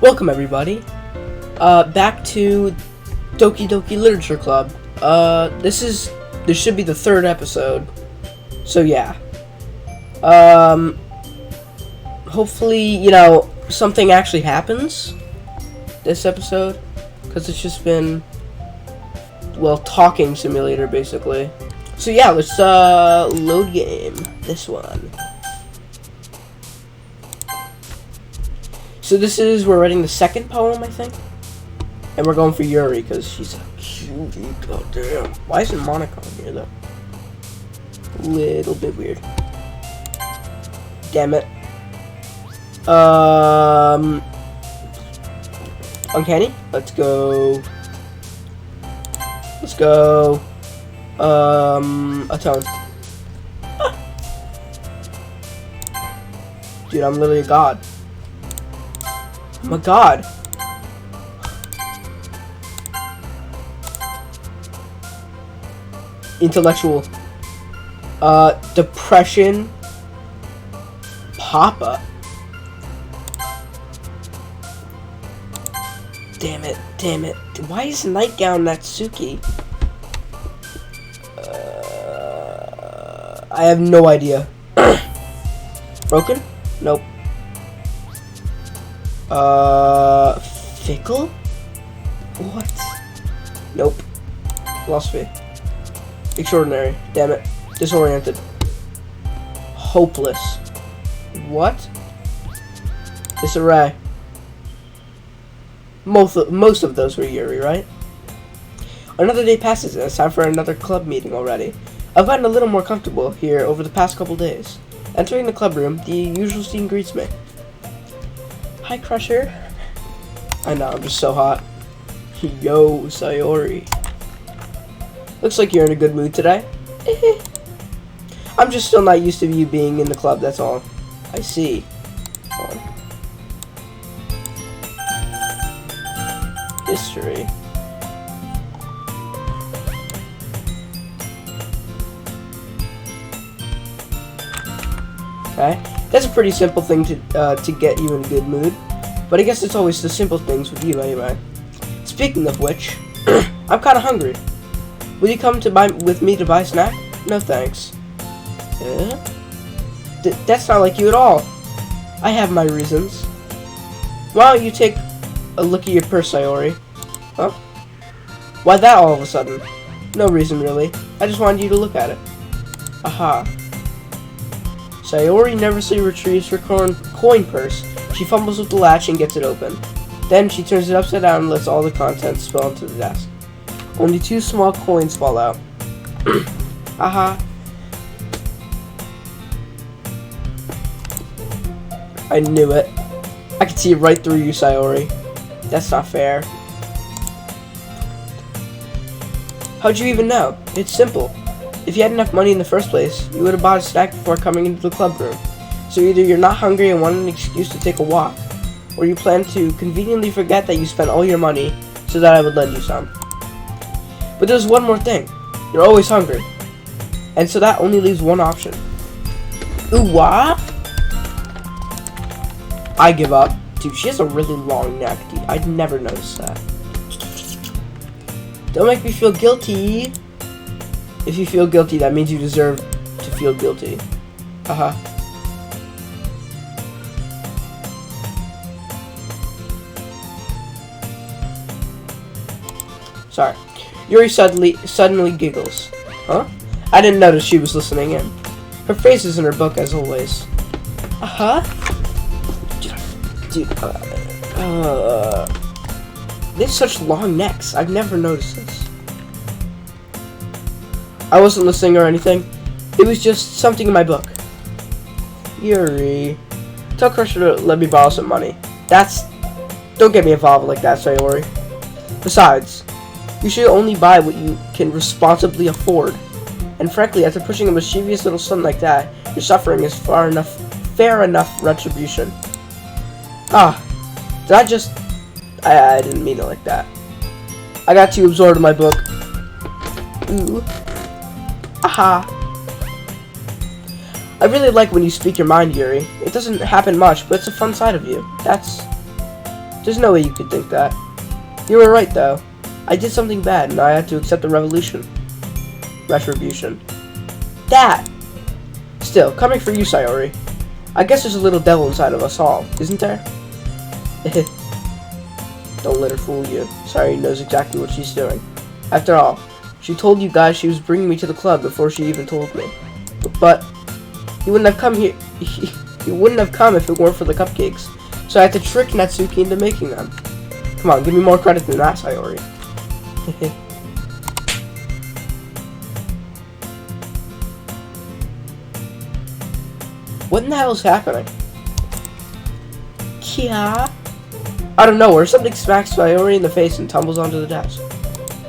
Welcome everybody, back to Doki Doki Literature Club. This should be the third episode, so yeah. Hopefully, something actually happens this episode, because it's just been, well, talking simulator, basically. So yeah, let's, load game, this one. So we're writing the second poem, I think. And we're going for Yuri, because she's a cutie, goddamn. Why isn't Monica on here, though? Little bit weird. Damn it. Uncanny? Let's go. Atone. Dude, I'm literally a god. Oh my god. Intellectual. Depression. Papa. Damn it. Why is Nightgown Natsuki? I have no idea. Broken? Nope. Fickle? What? Nope. Philosophy. Extraordinary. Damn it. Disoriented. Hopeless. What? Disarray. Most of those were Yuri, right? Another day passes and it's time for another club meeting already. I've gotten a little more comfortable here over the past couple days. Entering the club room, the usual scene greets me. Hi, Crusher. I know, I'm just so hot. Yo, Sayori. Looks like you're in a good mood today. I'm just still not used to you being in the club, that's all. I see. Hold on. History. Okay. That's a pretty simple thing to get you in a good mood. But I guess it's always the simple things with you anyway. Speaking of which, I'm kinda hungry. Will you come with me to buy a snack? No thanks. That's not like you at all. I have my reasons. Why don't you take a look at your purse, Sayori? Huh? Why that all of a sudden? No reason really. I just wanted you to look at it. Aha. Sayori nervously retrieves her coin purse. She fumbles with the latch and gets it open. Then she turns it upside down and lets all the contents spill onto the desk. Only 2 small coins fall out. Aha. I knew it. I could see right through you, Sayori. That's not fair. How'd you even know? It's simple. If you had enough money in the first place, you would have bought a snack before coming into the club room. So either you're not hungry and want an excuse to take a walk, or you plan to conveniently forget that you spent all your money so that I would lend you some. But there's one more thing. You're always hungry. And so that only leaves one option. Ooh, what? I give up. Dude, she has a really long neck, dude. I'd never noticed that. Don't make me feel guilty. If you feel guilty, that means you deserve to feel guilty. Haha. Sorry. Yuri suddenly giggles. Huh? I didn't notice she was listening in. Her face is in her book as always. Dude, they have such long necks. I've never noticed this. I wasn't listening or anything. It was just something in my book. Yuri. Tell Crusher to let me borrow some money. Don't get me involved like that, Sayori. Besides, you should only buy what you can responsibly afford. And frankly, after pushing a mischievous little son like that, your suffering is fair enough retribution. Ah, I didn't mean it like that. I got too absorbed in my book. Ooh. Aha. I really like when you speak your mind, Yuri. It doesn't happen much, but it's a fun side of you. There's no way you could think that. You were right, though. I did something bad, and I had to accept the retribution. That! Still, coming for you, Sayori. I guess there's a little devil inside of us all, isn't there? Don't let her fool you. Sayori knows exactly what she's doing. After all, she told you guys she was bringing me to the club before she even told me. But he wouldn't have come here. He wouldn't have come if it weren't for the cupcakes. So I had to trick Natsuki into making them. Come on, give me more credit than that, Sayori. What in the hell is happening? Kia? Out of nowhere, something smacks Sayori in the face and tumbles onto the desk.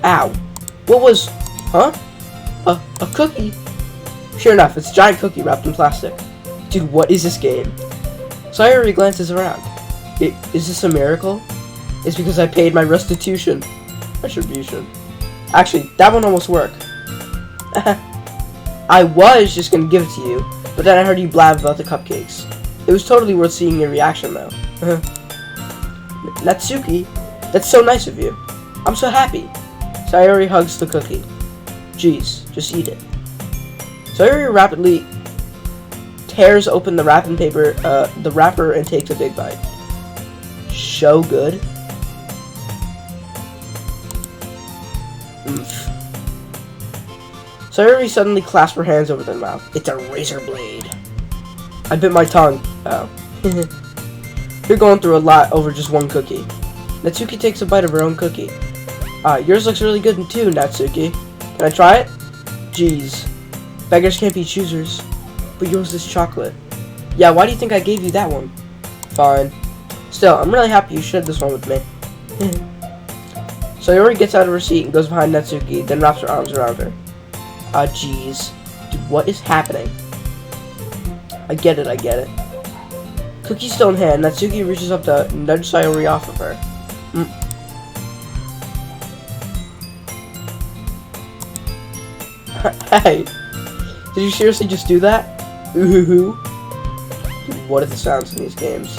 Ow. What was... Huh? A cookie? Sure enough, it's a giant cookie wrapped in plastic. Dude, what is this game? Sayori glances around. Is this a miracle? It's because I paid my retribution. Actually, that one almost worked. I was just gonna give it to you, but then I heard you blab about the cupcakes. It was totally worth seeing your reaction, though. Natsuki, that's so nice of you. I'm so happy. Sayori hugs the cookie. Jeez, just eat it. Sayori rapidly tears open the wrapper and takes a big bite. So good. Sayori suddenly clasped her hands over their mouth. It's a razor blade. I bit my tongue. Oh. You're going through a lot over just one cookie. Natsuki takes a bite of her own cookie. Yours looks really good too, Natsuki. Can I try it? Jeez. Beggars can't be choosers. But yours is chocolate. Yeah, why do you think I gave you that one? Fine. Still, I'm really happy you shared this one with me. Sayori gets out of her seat and goes behind Natsuki, then wraps her arms around her. Jeez. Dude, what is happening? I get it. Cookie still in hand, Natsuki reaches up to nudge Sayori off of her. Hey! Did you seriously just do that? Ooh. Dude, what are the sounds in these games?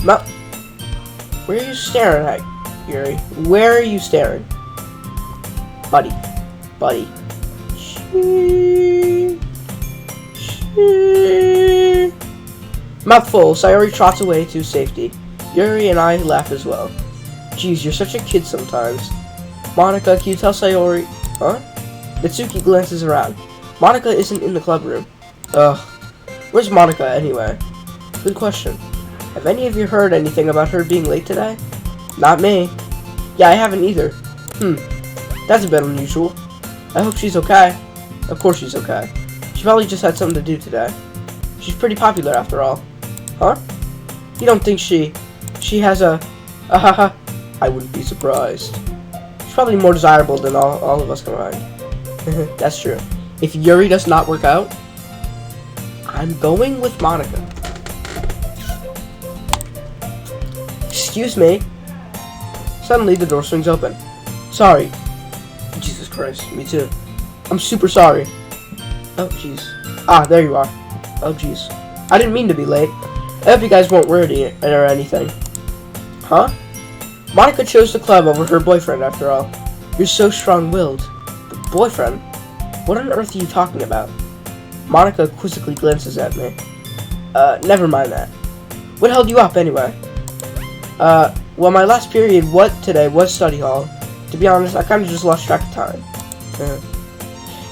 Where are you staring at, Yuri? Where are you staring? Buddy. Mouthful, Sayori trots away to safety. Yuri and I laugh as well. Jeez, you're such a kid sometimes. Monica, can you tell Sayori... Huh? Natsuki glances around. Monica isn't in the club room. Ugh. Where's Monica, anyway? Good question. Have any of you heard anything about her being late today? Not me. Yeah, I haven't either. That's a bit unusual. I hope she's okay. Of course she's okay. She probably just had something to do today. She's pretty popular after all. Huh? You don't think she has a... I wouldn't be surprised. She's probably more desirable than all of us combined. That's true. If Yuri does not work out, I'm going with Monica. Excuse me. Suddenly the door swings open. Sorry. Jesus Christ, me too. I'm super sorry. Oh jeez. There you are. Oh jeez. I didn't mean to be late. I hope you guys weren't worried or anything. Huh? Monica chose the club over her boyfriend after all. You're so strong-willed. Boyfriend? What on earth are you talking about? Monica quizzically glances at me. Never mind that. What held you up anyway? Well, my last period today was study hall. To be honest, I kind of just lost track of time.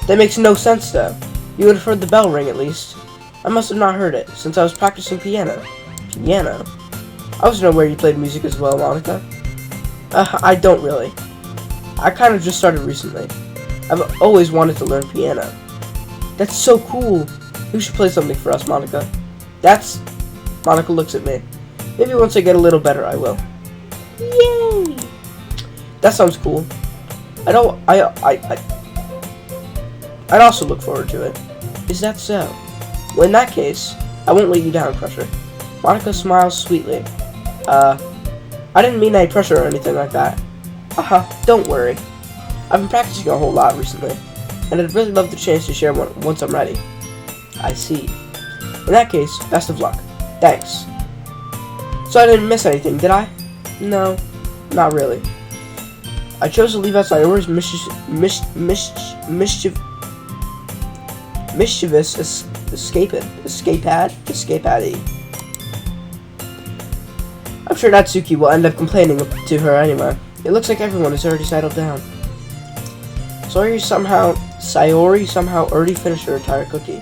That makes no sense though. You would have heard the bell ring at least. I must have not heard it, since I was practicing piano. Piano? I wasn't aware you played music as well, Monica. I don't really. I kind of just started recently. I've always wanted to learn piano. That's so cool. You should play something for us, Monica. Monica looks at me. Maybe once I get a little better, I will. Yay! That sounds cool. I'd also look forward to it. Is that so? Well, in that case, I won't let you down, Crusher. Monica smiles sweetly. I didn't mean any pressure or anything like that. Don't worry. I've been practicing a whole lot recently, and I'd really love the chance to share one once I'm ready. I see. In that case, best of luck. Thanks. So I didn't miss anything, did I? No, not really. I chose to leave out Sayori's mischievous escapade. I'm sure Natsuki will end up complaining to her anyway. It looks like everyone has already settled down. Sayori somehow already finished her entire cookie.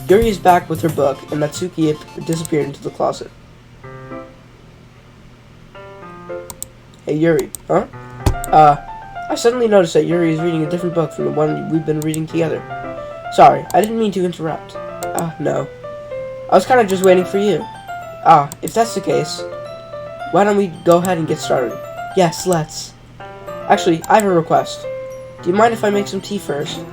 Yuri is back with her book, and Natsuki disappeared into the closet. Hey Yuri, huh? I suddenly noticed that Yuri is reading a different book from the one we've been reading together. Sorry, I didn't mean to interrupt. No. I was kind of just waiting for you. If that's the case, why don't we go ahead and get started? Yes, let's. Actually, I have a request. Do you mind if I make some tea first?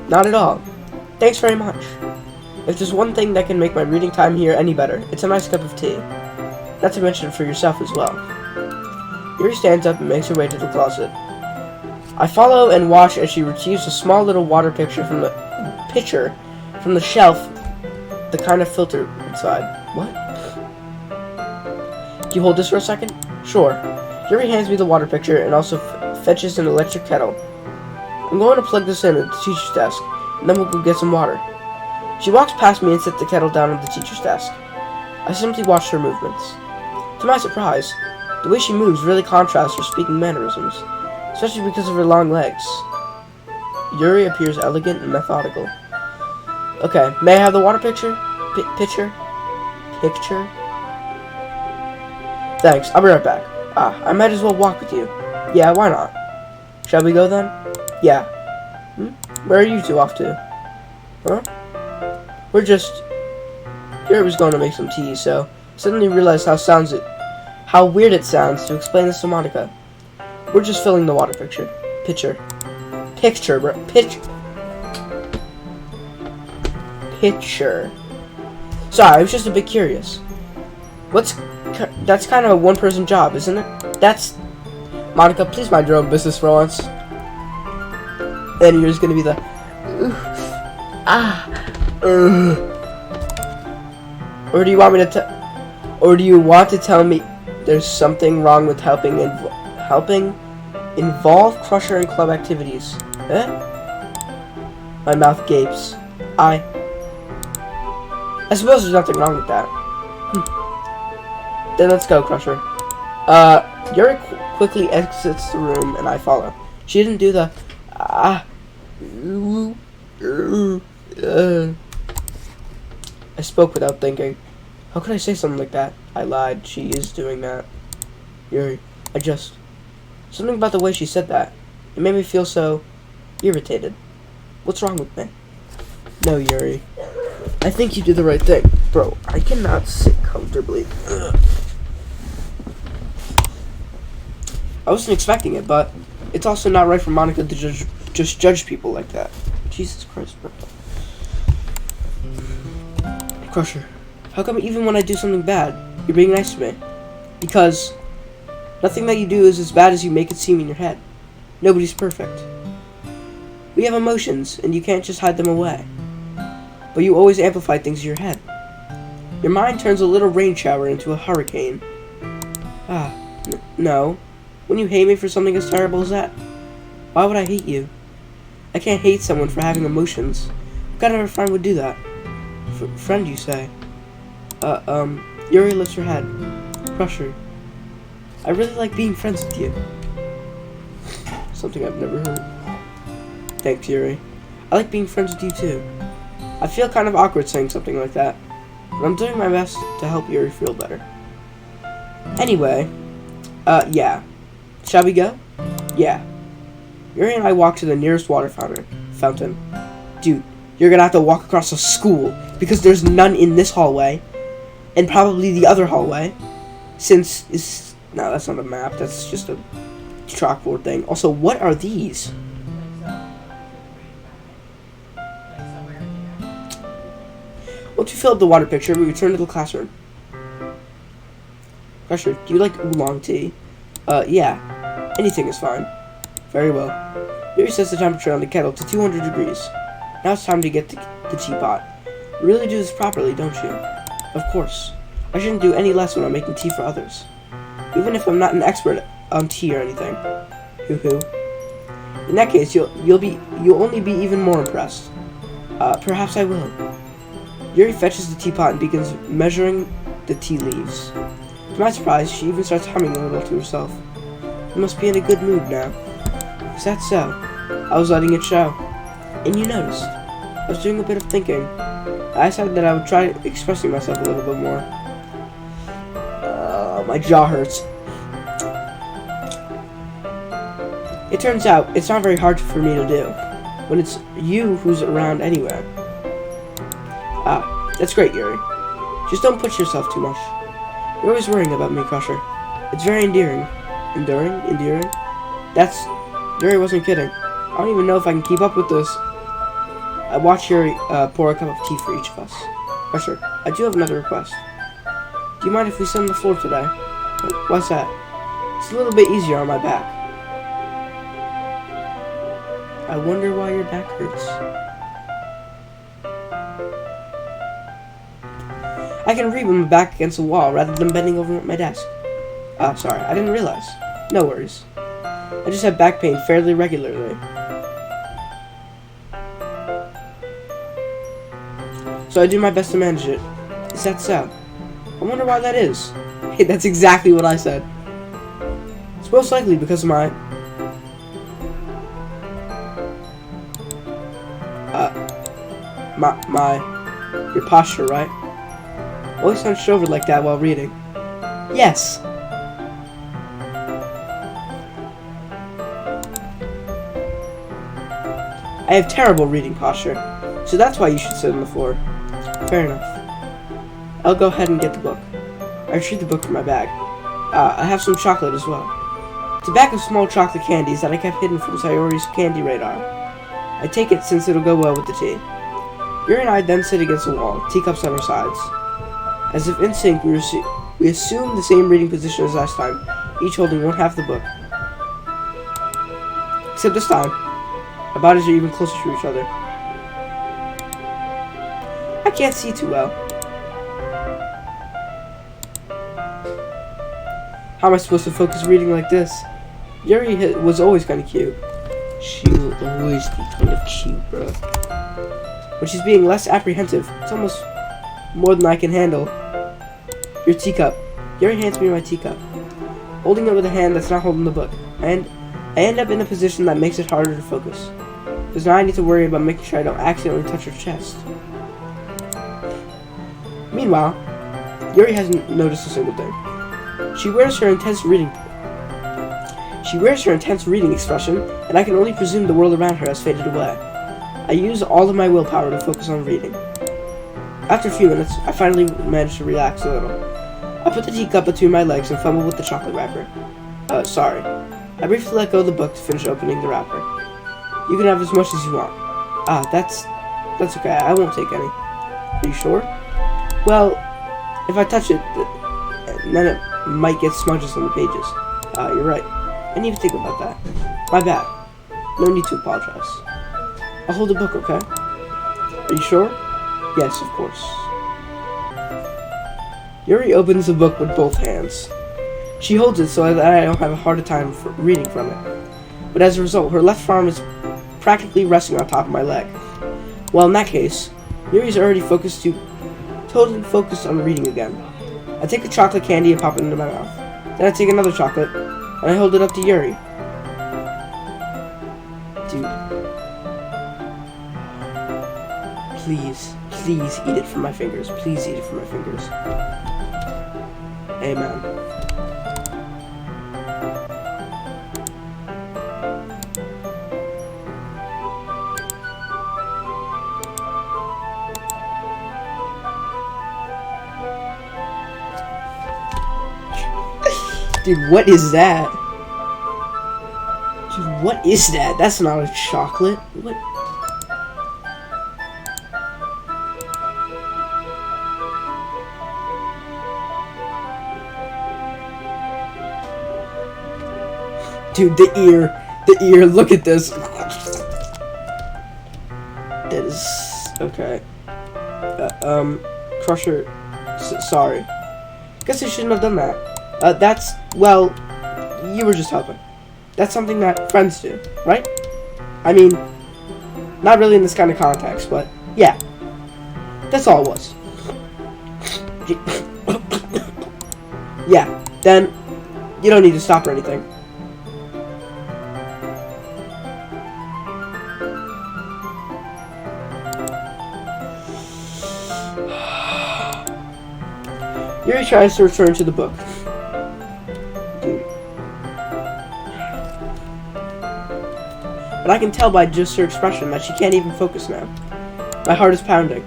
Not at all. Thanks very much. If there's one thing that can make my reading time here any better, it's a nice cup of tea. Not to mention for yourself as well. Yuri stands up and makes her way to the closet. I follow and watch as she retrieves a small little water pitcher from the shelf, the kind of filter inside. What? Can you hold this for a second? Sure. Yuri hands me the water pitcher and also fetches an electric kettle. I'm going to plug this in at the teacher's desk, and then we'll go get some water. She walks past me and sets the kettle down at the teacher's desk. I simply watch her movements. To my surprise, the way she moves really contrasts her speaking mannerisms, especially because of her long legs. Yuri appears elegant and methodical. Okay, may I have the water pitcher? Pitcher? Thanks, I'll be right back. I might as well walk with you. Yeah, why not? Shall we go then? Yeah. Where are you two off to? Huh? We're just... Yuri was going to make some tea, so suddenly realized how weird it sounds to explain this to Monica. We're just filling the water pitcher. Pitcher, bro. Pitcher. Sorry, I was just a bit curious. That's kind of a one-person job, isn't it? That's... Monica, please mind your own business for once. And you're just gonna be the... Or do you want me to Or do you want to tell me there's something wrong with helping involve Crusher in club activities? Eh? My mouth gapes. I suppose there's nothing wrong with that. Then let's go, Crusher. Yuri quickly exits the room, and I follow. She didn't do the I spoke without thinking. How could I say something like that? I lied. She is doing that. Yuri, something about the way she said that. It made me feel so irritated. What's wrong with me? No, Yuri. I think you did the right thing. Bro, I cannot sit comfortably. Ugh. I wasn't expecting it, but it's also not right for Monica to just judge people like that. Jesus Christ, bro. Crusher, how come even when I do something bad, you're being nice to me? Because nothing that you do is as bad as you make it seem in your head. Nobody's perfect. We have emotions, and you can't just hide them away. But you always amplify things in your head. Your mind turns a little rain shower into a hurricane. No. When you hate me for something as terrible as that, why would I hate you? I can't hate someone for having emotions. What kind of a friend would do that? Friend, you say? Yuri lifts her head. Crusher, I really like being friends with you. Something I've never heard. Thanks, Yuri. I like being friends with you too. I feel kind of awkward saying something like that, but I'm doing my best to help Yuri feel better. Anyway, yeah. Shall we go? Yeah. Yuri and I walk to the nearest water fountain. Dude, you're gonna have to walk across a school, because there's none in this hallway, and probably the other hallway, no, that's not a map, that's just a chalkboard thing. Also, what are these? Once we fill up the water pitcher, we return to the classroom. Crusher, do you like oolong tea? Yeah. Anything is fine. Very well. Yuri sets the temperature on the kettle to 200 degrees. Now it's time to get the teapot. You really do this properly, don't you? Of course. I shouldn't do any less when I'm making tea for others. Even if I'm not an expert on tea or anything. Hoo-hoo. In that case, you'll only be even more impressed. Perhaps I will. Yuri fetches the teapot and begins measuring the tea leaves. To my surprise, she even starts humming a little to herself. You must be in a good mood now. Is that so? I was letting it show. And you noticed. I was doing a bit of thinking. I decided that I would try expressing myself a little bit more. My jaw hurts. It turns out, it's not very hard for me to do, when it's you who's around anyway. That's great, Yuri. Just don't push yourself too much. You're always worrying about me, Crusher. It's very endearing. Endearing? Yuri wasn't kidding. I don't even know if I can keep up with this. I watched Yuri pour a cup of tea for each of us. Crusher, I do have another request. Do you mind if we sit on the floor today? What's that? It's a little bit easier on my back. I wonder why your back hurts. I can read with my back against the wall rather than bending over at my desk. Sorry, I didn't realize. No worries. I just have back pain fairly regularly. So I do my best to manage it. Is that so? I wonder why that is. Hey, that's exactly what I said. It's most likely because of my... your posture, right? Always hunched over like that while reading. Yes. I have terrible reading posture, so that's why you should sit on the floor. Fair enough. I'll go ahead and get the book. I retrieve the book from my bag. I have some chocolate as well. It's a bag of small chocolate candies that I kept hidden from Sayori's candy radar. I take it since it'll go well with the tea. Yuri and I then sit against the wall, teacups on our sides. As if in sync, we assume the same reading position as last time, each holding one half of the book. Except this time, our bodies are even closer to each other. I can't see too well. How am I supposed to focus reading like this? Yuri was always kind of cute. She will always be kind of cute, bro. When she's being less apprehensive, it's almost more than I can handle. Your teacup. Yuri hands me my teacup. Holding it with a hand that's not holding the book. And I end up in a position that makes it harder to focus. Because now I need to worry about making sure I don't accidentally touch her chest. Meanwhile, Yuri hasn't noticed a single thing. She wears her intense reading expression, and I can only presume the world around her has faded away. I use all of my willpower to focus on reading. After a few minutes, I finally manage to relax a little. I put the teacup between my legs and fumble with the chocolate wrapper. Sorry. I briefly let go of the book to finish opening the wrapper. You can have as much as you want. That's okay. I won't take any. Are you sure? Well, if I touch it, then it might get smudges on the pages. You're right. I didn't even think about that. My bad. No need to apologize. I'll hold the book, okay? Are you sure? Yes, of course. Yuri opens the book with both hands. She holds it so that I don't have a harder time reading from it. But as a result, her left arm is practically resting on top of my leg. Well, in that case, Yuri's already totally focused on reading again. I take a chocolate candy and pop it into my mouth. Then I take another chocolate, and I hold it up to Yuri. Dude. Please eat it from my fingers. Please eat it from my fingers. Amen. Dude, what is that? Dude, what is that? That's not a chocolate. What? Dude, the ear, look at this. That is, okay. Okay. Crusher, sorry. Guess I shouldn't have done that. That's, well, you were just helping. That's something that friends do, right? I mean, not really in this kind of context, but yeah. That's all it was. Yeah, then you don't need to stop or anything. Yuri tries to return to the book. But I can tell by just her expression that she can't even focus now. My heart is pounding.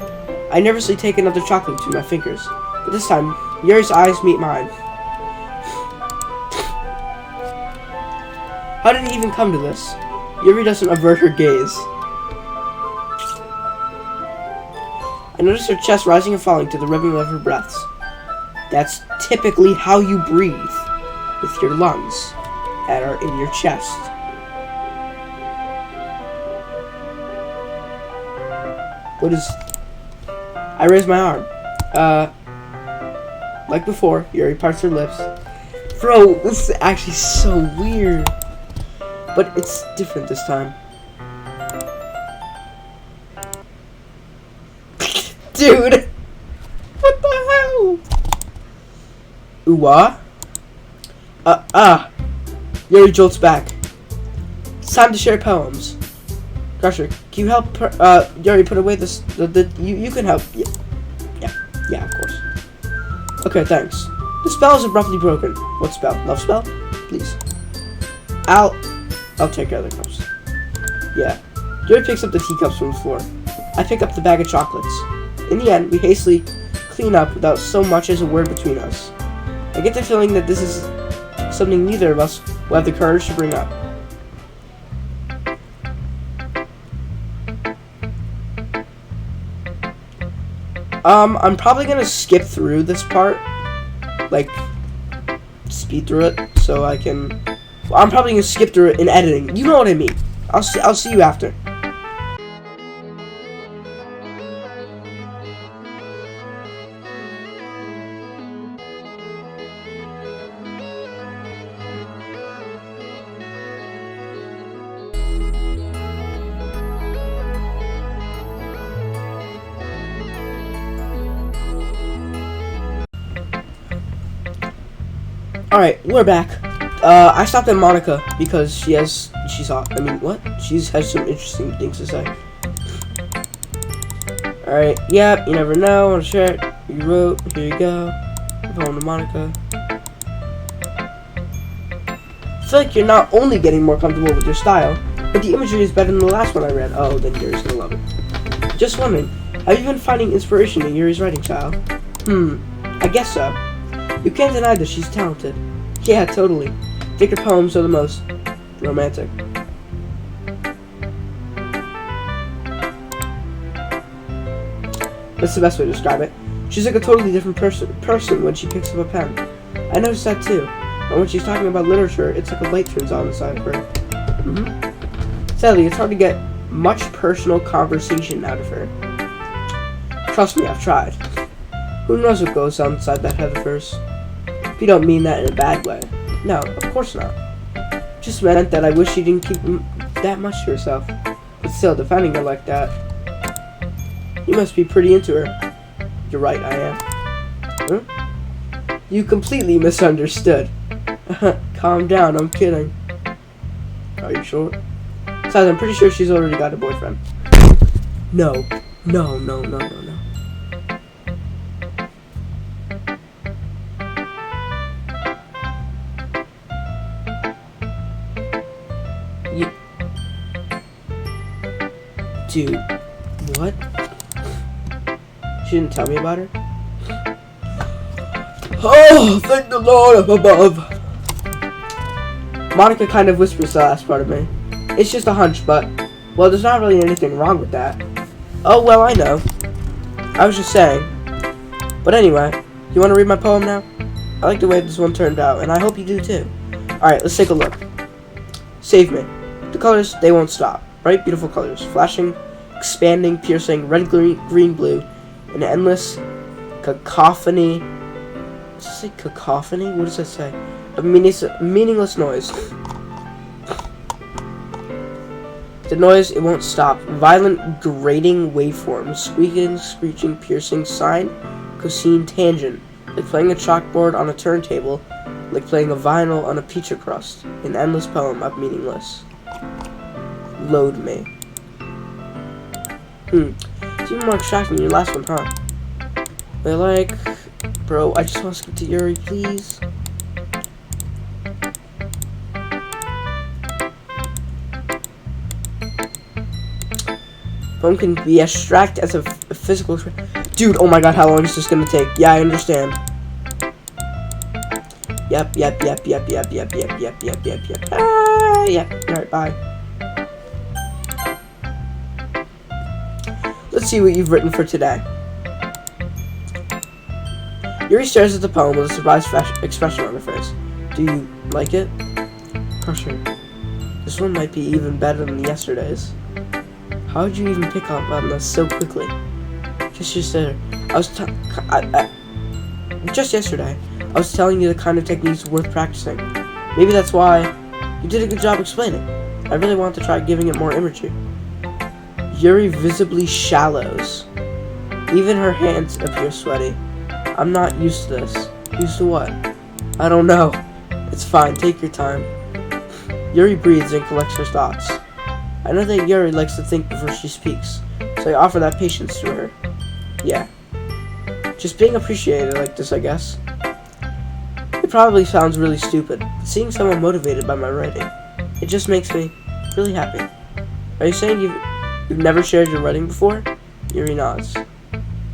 I nervously take another chocolate between my fingers, but this time, Yuri's eyes meet mine. How did it even come to this? Yuri doesn't avert her gaze. I notice her chest rising and falling to the rhythm of her breaths. That's typically how you breathe, with your lungs that are in your chest. What is... I raise my arm. Like before, Yuri parts her lips. Bro, this is actually so weird. But it's different this time. Dude! What the hell? Ooh-ah? Yuri jolts back. It's time to share poems. Crusher, can you help Yuri put away this? You can help. Yeah, of course. Okay, thanks. The spell is abruptly broken. What spell? Love spell? Please. I'll take care of the cups. Yeah. Yuri picks up the teacups from the floor. I pick up the bag of chocolates. In the end, we hastily clean up without so much as a word between us. I get the feeling that this is something neither of us will have the courage to bring up. I'm probably gonna skip through this part, like, speed through it, so I can, well, I'm probably gonna skip through it in editing, you know what I mean. I'll see you after. Alright, we're back. I stopped at Monica because she has some interesting things to say. Alright, yep, you never know, I want to share it. You wrote, here you go. A poem to Monica. I feel like you're not only getting more comfortable with your style, but the imagery is better than the last one I read. Oh, then Yuri's gonna love it. Just wondering, have you been finding inspiration in Yuri's writing style? I guess so. You can't deny that she's talented. Yeah, totally. Think her poems are the most romantic. That's the best way to describe it. She's like a totally different person when she picks up a pen. I noticed that too. And when she's talking about literature, it's like a light turns on inside of her. Sadly, it's hard to get much personal conversation out of her. Trust me, I've tried. Who knows what goes on inside that head of hers? If you don't mean that in a bad way. No, of course not. Just meant that I wish she didn't keep that much to herself. But still, defending her like that. You must be pretty into her. You're right, I am. Huh? You completely misunderstood. Calm down, I'm kidding. Are you sure? Besides, I'm pretty sure she's already got a boyfriend. No. Dude, what? She didn't tell me about her? Oh, thank the Lord up above. Monica kind of whispers the last part of me. It's just a hunch, but, well, there's not really anything wrong with that. Oh, well, I know. I was just saying. But anyway, you want to read my poem now? I like the way this one turned out, and I hope you do too. Alright, let's take a look. Save me. The colors, they won't stop. Bright, beautiful colors, flashing expanding, piercing, red, green, blue, an endless cacophony. Does it say cacophony? What does it say? A meaningless noise. The noise, it won't stop. Violent, grating waveforms. Squeaking, screeching, piercing, sine, cosine, tangent. Like playing a chalkboard on a turntable. Like playing a vinyl on a pizza crust. An endless poem of meaningless. Load me. It's even more extracting than your last one, huh? They're like... Bro, I just want to skip to Yuri, please. Poem can be abstract as a physical... Dude, oh my god, how long is this gonna take? Yeah, I understand. Yep. Alright, bye. Let's see what you've written for today. Yuri stares at the poem with a surprised expression on her face. Do you like it? Crusher. This one might be even better than yesterday's. How did you even pick up on this so quickly? Just yesterday, just yesterday, I was telling you the kind of techniques worth practicing. Maybe that's why you did a good job explaining. I really want to try giving it more imagery. Yuri visibly shallows. Even her hands appear sweaty. I'm not used to this. Used to what? I don't know. It's fine, take your time. Yuri breathes and collects her thoughts. I know that Yuri likes to think before she speaks, so I offer that patience to her. Yeah. Just being appreciated like this, I guess. It probably sounds really stupid, but seeing someone motivated by my writing, it just makes me really happy. Are you saying you've never shared your writing before? Yuri nods.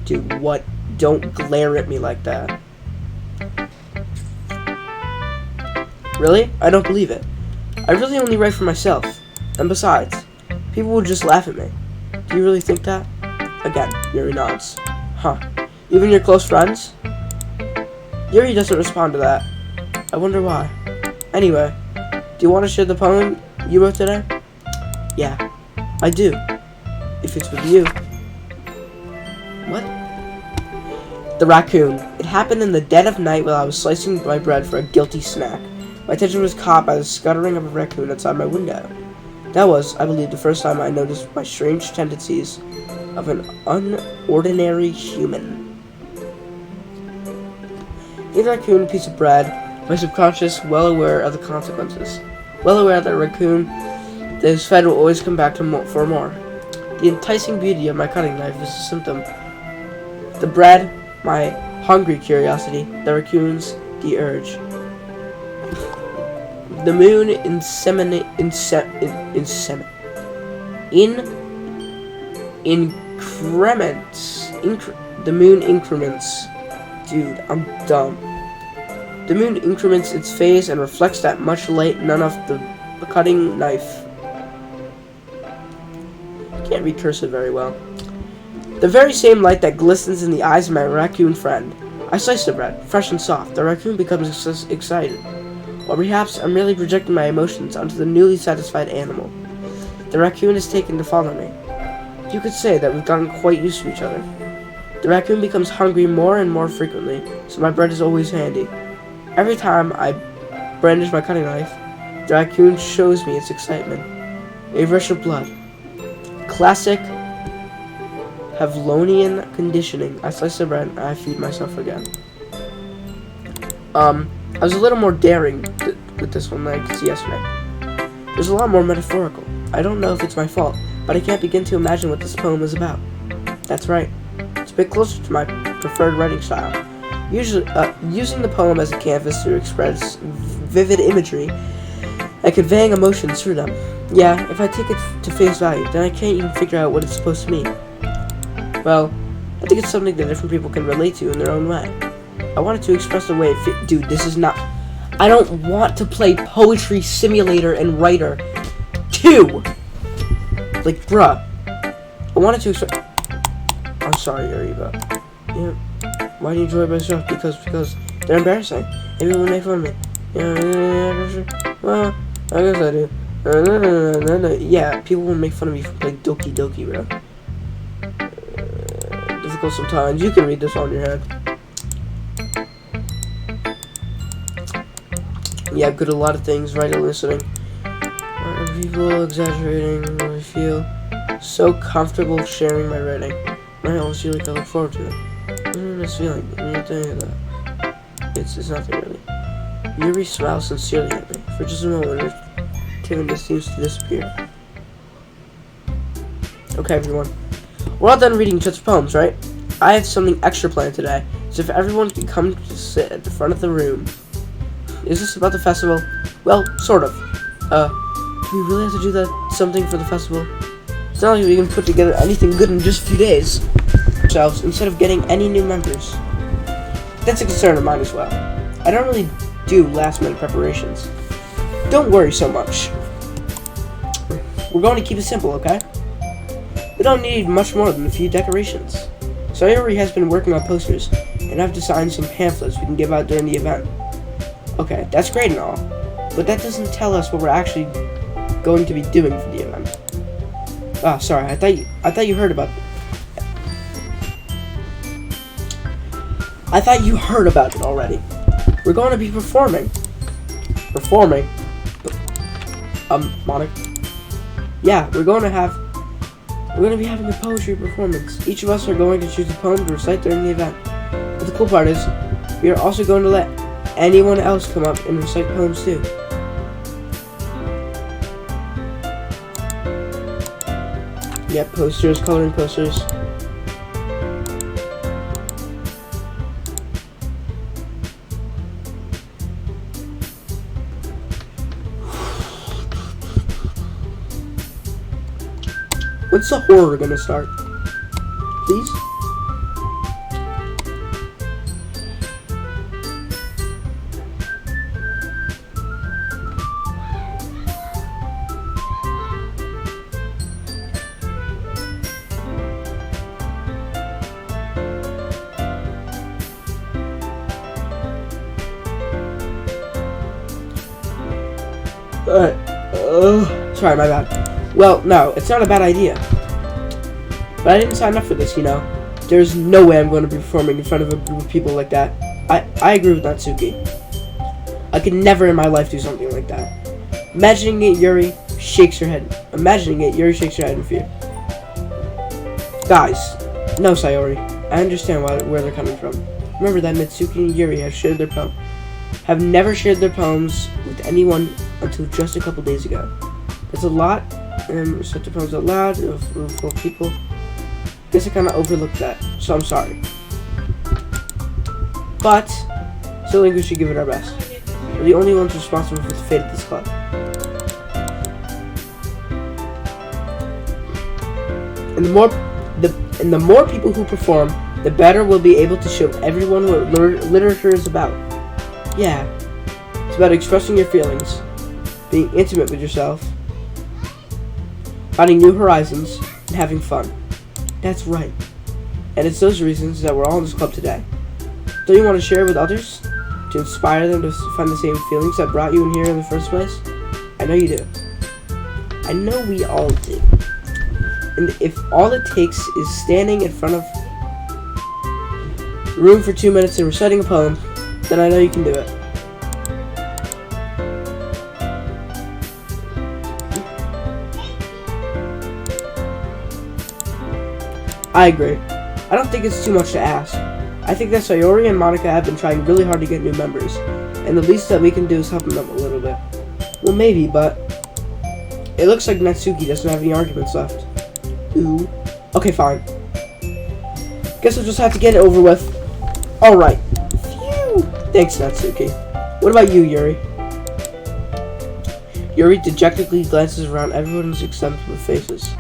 Dude, what? Don't glare at me like that. Really? I don't believe it. I really only write for myself. And besides, people would just laugh at me. Do you really think that? Again, Yuri nods. Huh. Even your close friends? Yuri doesn't respond to that. I wonder why. Anyway, do you want to share the poem you wrote today? Yeah, I do. If it's with you. What? The raccoon. It happened in the dead of night while I was slicing my bread for a guilty snack. My attention was caught by the scuttering of a raccoon outside my window. That was, I believe, the first time I noticed my strange tendencies of an unordinary human. In the raccoon, a piece of bread, my subconscious well aware of the consequences. Well aware that a raccoon that is fed will always come back for more. The enticing beauty of my cutting knife is a symptom. The bread, my hungry curiosity, the raccoons, the urge. The moon the moon increments. Dude, I'm dumb. The moon increments its phase and reflects that much light none of the cutting knife. Can't read cursive very well. The very same light that glistens in the eyes of my raccoon friend. I slice the bread, fresh and soft. The raccoon becomes excited. Or perhaps I'm merely projecting my emotions onto the newly satisfied animal. The raccoon is taken to follow me. You could say that we've gotten quite used to each other. The raccoon becomes hungry more and more frequently, so my bread is always handy. Every time I brandish my cutting knife, the raccoon shows me its excitement. A rush of blood. Classic Pavlovian conditioning. I slice the bread and I feed myself again. I was a little more daring with this one than I could see yesterday. There's a lot more metaphorical. I don't know if it's my fault, but I can't begin to imagine what this poem is about. That's right. It's a bit closer to my preferred writing style. Usually, using the poem as a canvas to express vivid imagery and conveying emotions through them. Yeah, if I take it to face value, then I can't even figure out what it's supposed to mean. Well, I think it's something that different people can relate to in their own way. I wanted to express the way it dude, this is not... I don't want to play Poetry Simulator and Writer 2! Like, bruh. I wanted to express... I'm sorry, Yuri, but... Yeah. Why do you enjoy myself? Because they're embarrassing. Maybe people make fun of me. Yeah, well, I guess I do. Yeah, people will make fun of me for playing Doki Doki, bro. difficult sometimes. You can read this on your head. Yeah, good at a lot of things, writing and listening. Are people exaggerating what I feel? So comfortable sharing my writing. I always feel like I look forward to it. What is this feeling? When you're thinking that. It's nothing really. Yuri smiles sincerely at me. For just a moment, her timidness seems to disappear. Okay, everyone. We're all done reading each other's poems, right? I have something extra planned today. So if everyone can come to sit at the front of the room. Is this about the festival? Well, sort of. Do we really have to do that something for the festival? It's not like we can put together anything good in just a few days. Ourselves instead of getting any new members. That's a concern of mine as well. I don't really do last-minute preparations. Don't worry so much. We're going to keep it simple, okay? We don't need much more than a few decorations. Sayori has been working on posters, and I've designed some pamphlets we can give out during the event. Okay, that's great and all, but that doesn't tell us what we're actually going to be doing for the event. Ah, sorry, I thought you heard about it. I thought you heard about it already. We're going to be performing. Performing? Monica? Yeah, we're going to be having a poetry performance. Each of us are going to choose a poem to recite during the event. But the cool part is, we are also going to let anyone else come up and recite poems too. Yeah, posters, coloring posters. When's the horror gonna start? Please? Sorry, my bad. Well, no, it's not a bad idea. But I didn't sign up for this, you know. There's no way I'm going to be performing in front of a group of people like that. I agree with Natsuki. I could never in my life do something like that. Imagining it, Yuri shakes her head. Imagining it, Yuri shakes her head in fear. Guys, no, Sayori. I understand where they're coming from. Remember that Natsuki and Yuri have never shared their poems with anyone until just a couple days ago. That's a lot, and recite the poems out loud for people. Guess I kind of overlooked that, so I'm sorry. But still think we should give it our best. We're the only ones responsible for the fate of this club. And the more people who perform, the better we'll be able to show everyone what literature is about. Yeah, it's about expressing your feelings, being intimate with yourself, finding new horizons, and having fun. That's right. And it's those reasons that we're all in this club today. Don't you want to share it with others? To inspire them to find the same feelings that brought you in here in the first place? I know you do. I know we all do. And if all it takes is standing in front of a room for 2 minutes and reciting a poem, then I know you can do it. I agree. I don't think it's too much to ask. I think that Sayori and Monica have been trying really hard to get new members, and the least that we can do is help them a little bit. Well, maybe, but it looks like Natsuki doesn't have any arguments left. Ooh. Okay, fine. Guess we'll just have to get it over with. Alright. Phew. Thanks, Natsuki. What about you, Yuri? Yuri dejectedly glances around everyone's expectant faces.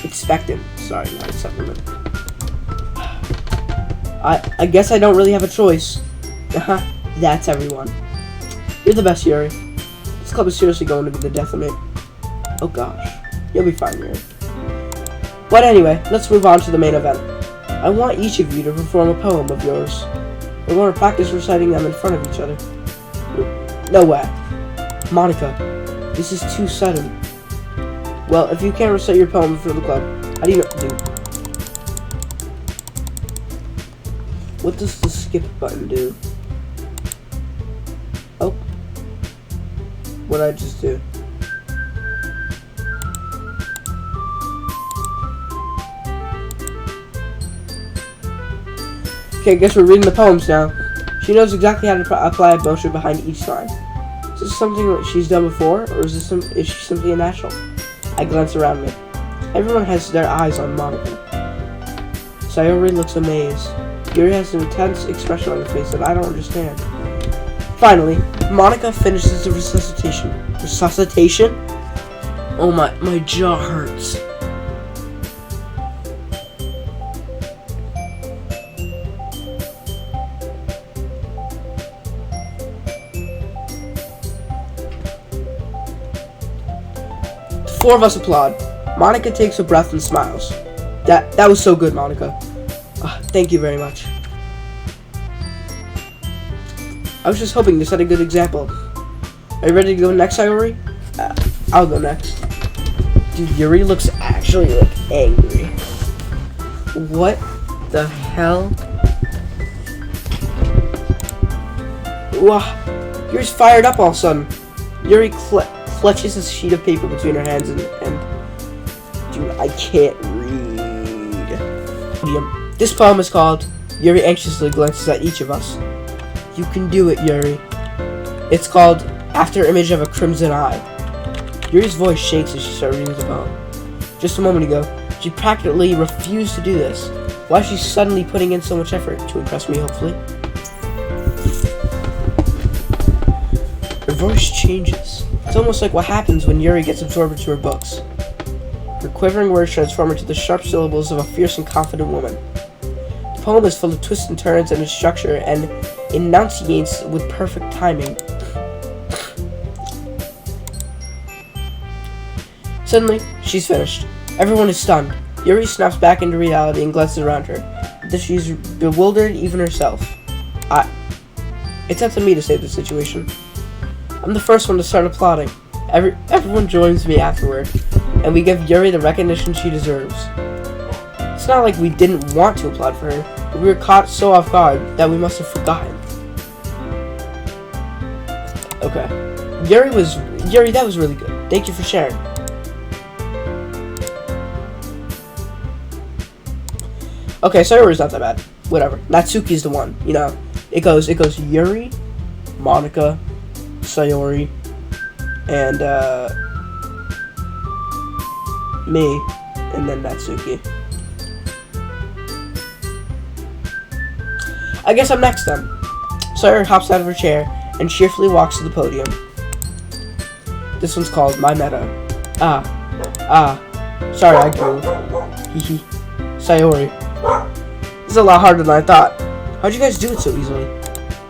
Expectant. Sorry, not supplement. I guess I don't really have a choice. That's everyone. You're the best, Yuri. This club is seriously going to be the death of me. Oh gosh. You'll be fine, Yuri. But anyway, let's move on to the main event. I want each of you to perform a poem of yours. We're going to practice reciting them in front of each other. No way. Monica, this is too sudden. Well, if you can't recite your poem for the club, how do you know? What does the skip button do? Oh. What did I just do? Okay, I guess we're reading the poems now. She knows exactly how to apply emotion behind each line. Is this something that she's done before, or is she simply a natural? I glance around me. Everyone has their eyes on Monica. Sayori looks amazed. Yuri has an intense expression on her face that I don't understand. Finally, Monica finishes the resuscitation. Resuscitation? Oh my jaw hurts. The four of us applaud. Monica takes a breath and smiles. That was so good, Monica. Thank you very much. I was just hoping to set a good example. Are you ready to go next, Sayori? I'll go next. Dude, Yuri looks actually like angry. What the hell? Wow, Yuri's fired up all of a sudden. Yuri clutches a sheet of paper between her hands and dude, I can't read. This poem is called Yuri Anxiously Glances at Each of Us. You can do it, Yuri. It's called After Image of a Crimson Eye. Yuri's voice shakes as she starts reading the poem. Just a moment ago, she practically refused to do this. Why is she suddenly putting in so much effort? To impress me, hopefully. Her voice changes. It's almost like what happens when Yuri gets absorbed into her books. Her quivering words transform into the sharp syllables of a fierce and confident woman. The poem is full of twists and turns in its structure and enunciates with perfect timing. Suddenly, she's finished. Everyone is stunned. Yuri snaps back into reality and glances around her. That she's bewildered even herself. It's up to me to save the situation. I'm the first one to start applauding. Everyone joins me afterward, and we give Yuri the recognition she deserves. It's not like we didn't want to applaud for her, but we were caught so off guard that we must have forgotten. Okay. Yuri, that was really good. Thank you for sharing. Okay, Sayori's not that bad. Whatever. Natsuki's the one, you know. It goes Yuri, Monica, Sayori, and me, and then Natsuki. I guess I'm next then. Sayori hops out of her chair and cheerfully walks to the podium. This one's called My Meadow. Sorry, I grew. Hehe. Sayori. This is a lot harder than I thought. How'd you guys do it so easily?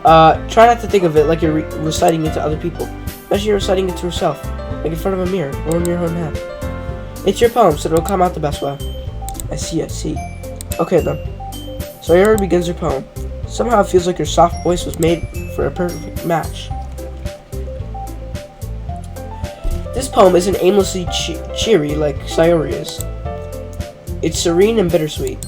Try not to think of it like you're reciting it to other people. Imagine you're reciting it to yourself, like in front of a mirror, or in your own head. It's your poem, so it'll come out the best way. I see. Okay then. Sayori begins her poem. Somehow it feels like her soft voice was made for a perfect match. This poem isn't aimlessly cheery like Sayori is. It's serene and bittersweet.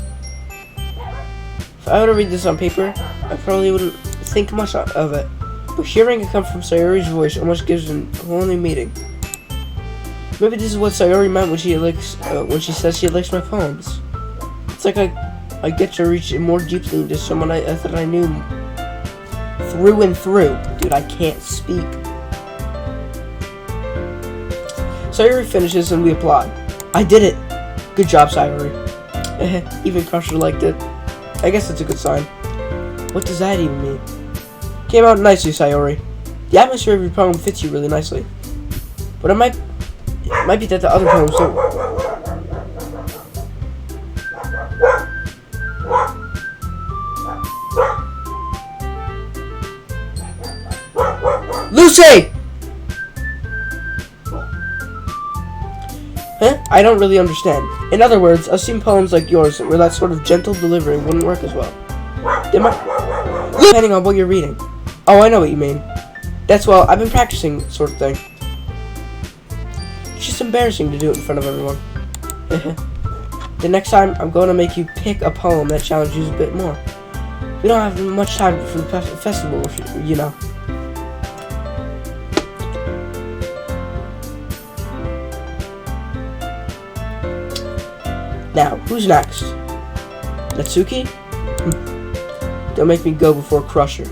If I were to read this on paper, I probably wouldn't think much of it. But hearing it come from Sayori's voice almost gives it a whole new meaning. Maybe this is what Sayori meant when she says she likes my poems. It's like I get to reach more deeply into someone I thought I knew through and through. Dude, I can't speak. Sayori finishes and we applaud. I did it! Good job, Sayori. Even Crusher liked it. I guess that's a good sign. What does that even mean? Came out nicely, Sayori. The atmosphere of your poem fits you really nicely. But it might be that the other poems don't. Lucy! Huh? I don't really understand. In other words, I've seen poems like yours where that sort of gentle delivery wouldn't work as well. Depending on what you're reading. Oh, I know what you mean. That's, well, I've been practicing, sort of thing. It's just embarrassing to do it in front of everyone. The next time, I'm going to make you pick a poem that challenges you a bit more. We don't have much time for the festival, you know. Now, who's next? Natsuki? Don't make me go before Crusher.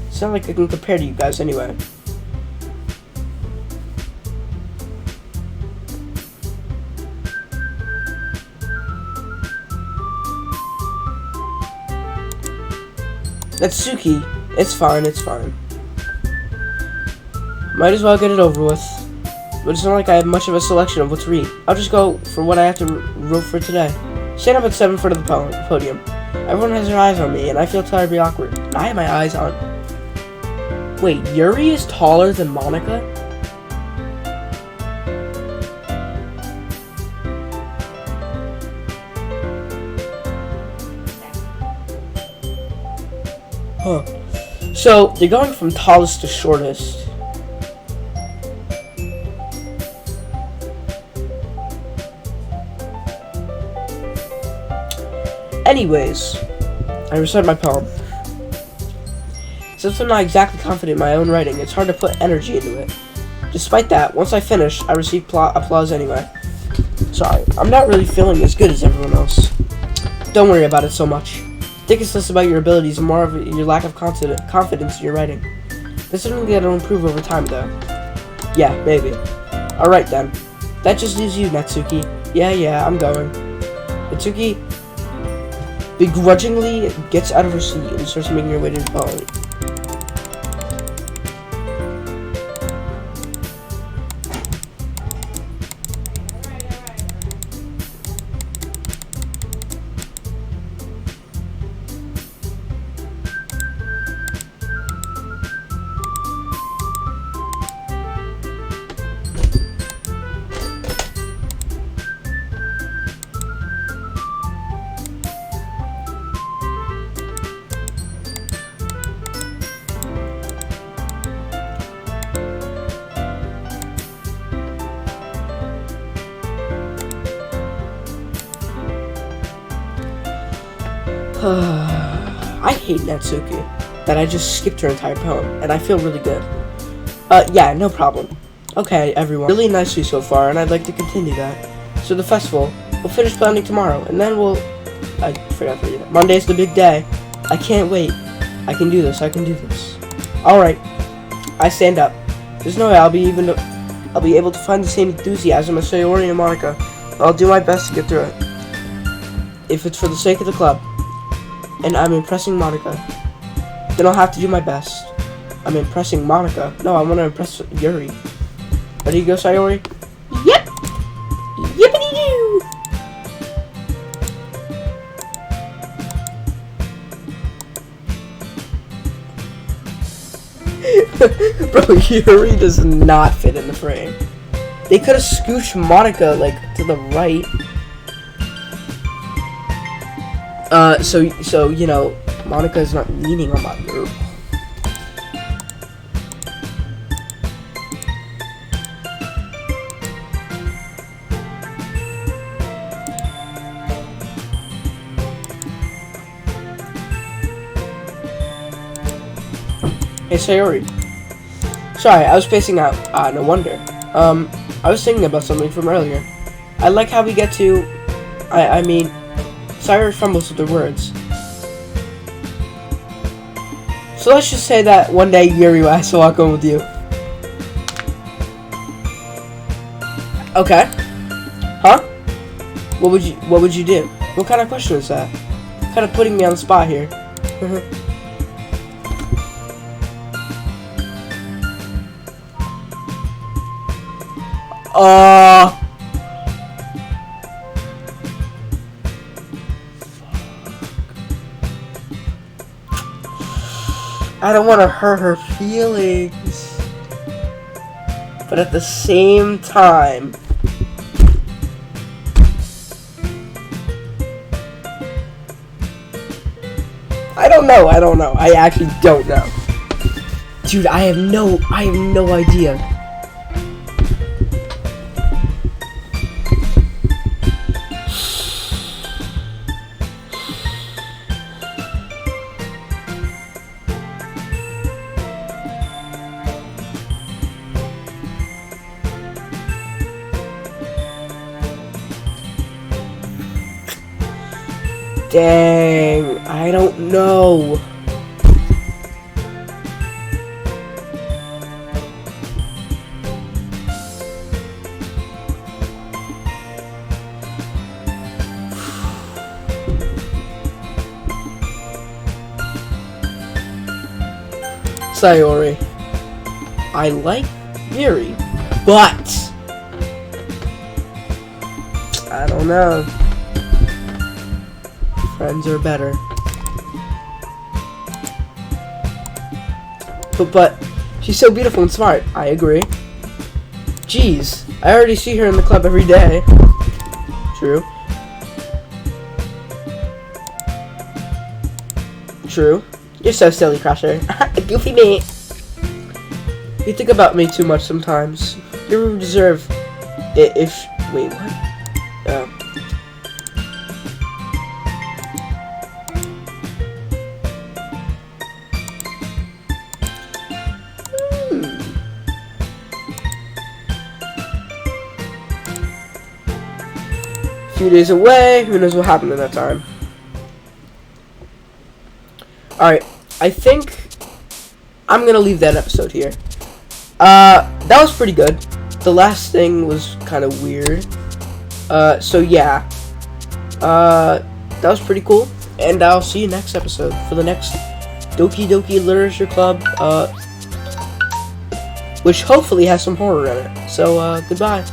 It's not like I can compare to you guys anyway. Natsuki, it's fine, it's fine. Might as well get it over with. But it's not like I have much of a selection of what to read. I'll just go for what I have to wrote for today. Stand up at 7 foot of the podium. Everyone has their eyes on me, and I feel terribly awkward. I have my eyes on... Wait, Yuri is taller than Monica? Huh. So, they're going from tallest to shortest. Anyways, I recite my poem. Since I'm not exactly confident in my own writing, it's hard to put energy into it. Despite that, once I finish, I receive applause anyway. Sorry, I'm not really feeling as good as everyone else. Don't worry about it so much. I think it's less about your abilities and more of your lack of confidence in your writing. That's something that'll improve over time, though. Yeah, maybe. Alright then. That just leaves you, Natsuki. Yeah, I'm going. Natsuki begrudgingly gets out of her seat and starts making her way to the podium. I hate Natsuki, that I just skipped her entire poem, and I feel really good. Yeah, no problem. Okay, everyone. Really nicely so far, and I'd like to continue that. So the festival, we'll finish planning tomorrow, and then I forgot to read it. Monday's the big day. I can't wait. I can do this, Alright, I stand up. There's no way I'll be able to find the same enthusiasm as Sayori and Monica, but I'll do my best to get through it. If it's for the sake of the club, and I'm impressing Monica, then I'll have to do my best. I'm impressing Monica. No, I want to impress Yuri. Ready to go, Sayori? Yep! Yippity-doo! Bro, Yuri does not fit in the frame. They could have scooched Monica, like, to the right. So, you know, Monica is not leaning on my girl. Hey, Sayori. Sorry, I was spacing out. No wonder. I was thinking about something from earlier. I like how we get to... I mean... Sayori fumbles with her words. So let's just say that one day Yuri has to walk home with you. Okay. Huh? What would you do? What kind of question is that? Kind of putting me on the spot here. I don't want to hurt her feelings, but at the same time, I don't know. I actually don't know. Dude, I have no idea. Dang, I don't know. Sayori. I like Yuri, but I don't know. Friends are better. But she's so beautiful and smart. I agree. Jeez, I already see her in the club every day. True. True. You're so silly, Crusher. Goofy me. You think about me too much sometimes. You deserve it if... Wait, what? A few days away. Who knows what happened in that time. Alright, I think I'm gonna leave that episode here. That was pretty good. The last thing was kind of weird. So yeah. That was pretty cool. And I'll see you next episode for the next Doki Doki Literature Club, which hopefully has some horror in it. So, goodbye.